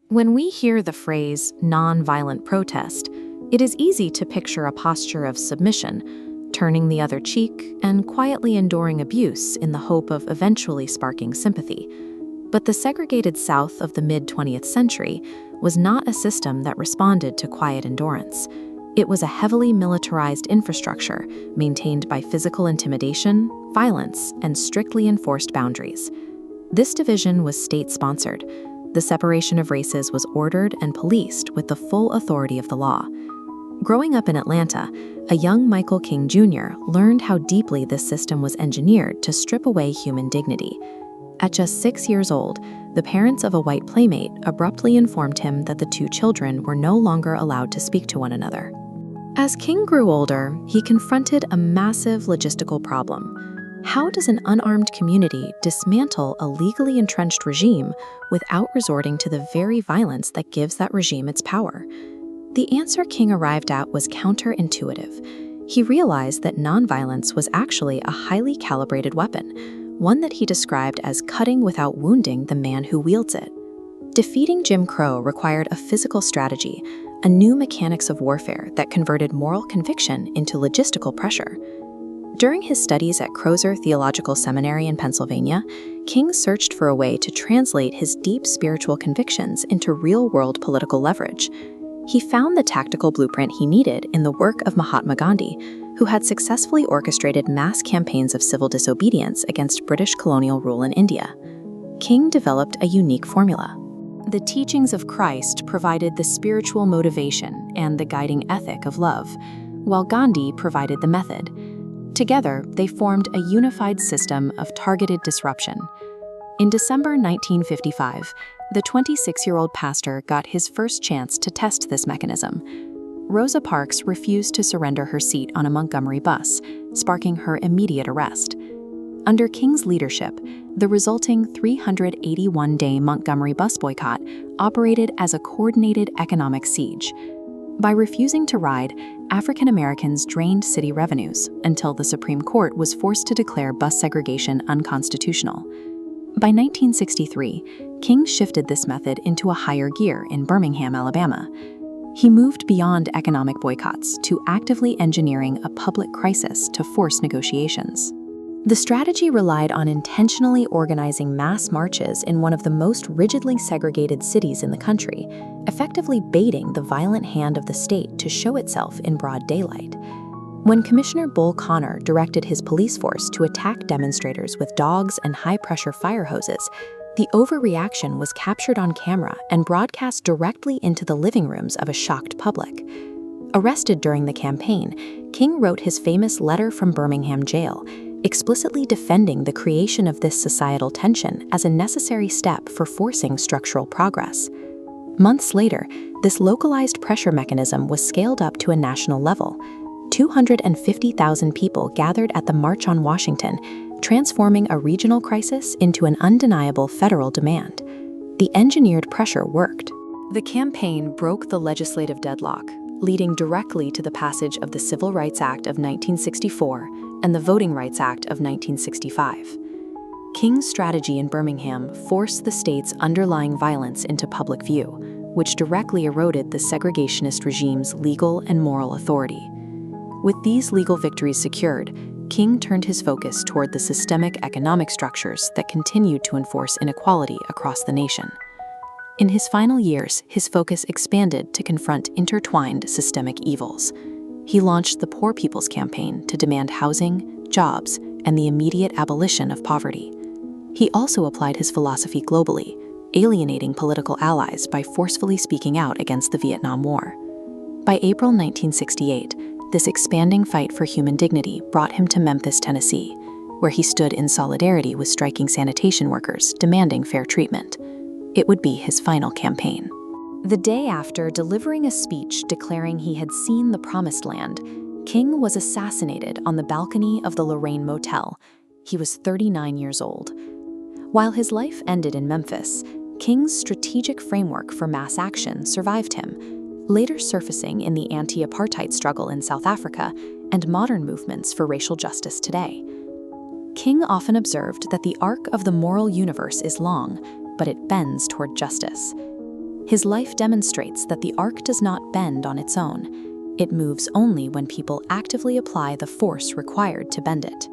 When we hear the phrase nonviolent protest, it is easy to picture a posture of submission, turning the other cheek and quietly enduring abuse in the hope of eventually sparking sympathy. But the segregated South of the mid-20th century was not a system that responded to quiet endurance. It was a heavily militarized infrastructure maintained by physical intimidation, violence, and strictly enforced boundaries. This division was state-sponsored. The separation of races was ordered and policed with the full authority of the law. Growing up in Atlanta, a young Michael King Jr. learned how deeply this system was engineered to strip away human dignity. At just 6 years old, the parents of a white playmate abruptly informed him that the two children were no longer allowed to speak to one another. As King grew older, he confronted a massive logistical problem. How does an unarmed community dismantle a legally entrenched regime without resorting to the very violence that gives that regime its power? The answer King arrived at was counterintuitive. He realized that nonviolence was actually a highly calibrated weapon, one that he described as cutting without wounding the man who wields it. Defeating Jim Crow required a physical strategy, a new mechanics of warfare that converted moral conviction into logistical pressure. During his studies at Crozer Theological Seminary in Pennsylvania, King searched for a way to translate his deep spiritual convictions into real-world political leverage. He found the tactical blueprint he needed in the work of Mahatma Gandhi, who had successfully orchestrated mass campaigns of civil disobedience against British colonial rule in India. King developed a unique formula. The teachings of Christ provided the spiritual motivation and the guiding ethic of love, while Gandhi provided the method. Together, they formed a unified system of targeted disruption. In December 1955, the 26-year-old pastor got his first chance to test this mechanism. Rosa Parks refused to surrender her seat on a Montgomery bus, sparking her immediate arrest. Under King's leadership, the resulting 381-day Montgomery bus boycott operated as a coordinated economic siege. By refusing to ride, African Americans drained city revenues until the Supreme Court was forced to declare bus segregation unconstitutional. By 1963, King shifted this method into a higher gear in Birmingham, Alabama. He moved beyond economic boycotts to actively engineering a public crisis to force negotiations. The strategy relied on intentionally organizing mass marches in one of the most rigidly segregated cities in the country, effectively baiting the violent hand of the state to show itself in broad daylight. When Commissioner Bull Connor directed his police force to attack demonstrators with dogs and high-pressure fire hoses, the overreaction was captured on camera and broadcast directly into the living rooms of a shocked public. Arrested during the campaign, King wrote his famous letter from Birmingham jail, explicitly defending the creation of this societal tension as a necessary step for forcing structural progress. Months later, this localized pressure mechanism was scaled up to a national level. 250,000 people gathered at the March on Washington, transforming a regional crisis into an undeniable federal demand. The engineered pressure worked. The campaign broke the legislative deadlock, leading directly to the passage of the Civil Rights Act of 1964 and the Voting Rights Act of 1965. King's strategy in Birmingham forced the state's underlying violence into public view, which directly eroded the segregationist regime's legal and moral authority. With these legal victories secured, King turned his focus toward the systemic economic structures that continued to enforce inequality across the nation. In his final years, his focus expanded to confront intertwined systemic evils. He launched the Poor People's Campaign to demand housing, jobs, and the immediate abolition of poverty. He also applied his philosophy globally, alienating political allies by forcefully speaking out against the Vietnam War. By April 1968, this expanding fight for human dignity brought him to Memphis, Tennessee, where he stood in solidarity with striking sanitation workers demanding fair treatment. It would be his final campaign. The day after delivering a speech declaring he had seen the Promised Land, King was assassinated on the balcony of the Lorraine Motel. He was 39 years old. While his life ended in Memphis, King's strategic framework for mass action survived him, later surfacing in the anti-apartheid struggle in South Africa and modern movements for racial justice today. King often observed that the arc of the moral universe is long, but it bends toward justice. His life demonstrates that the arc does not bend on its own. It moves only when people actively apply the force required to bend it.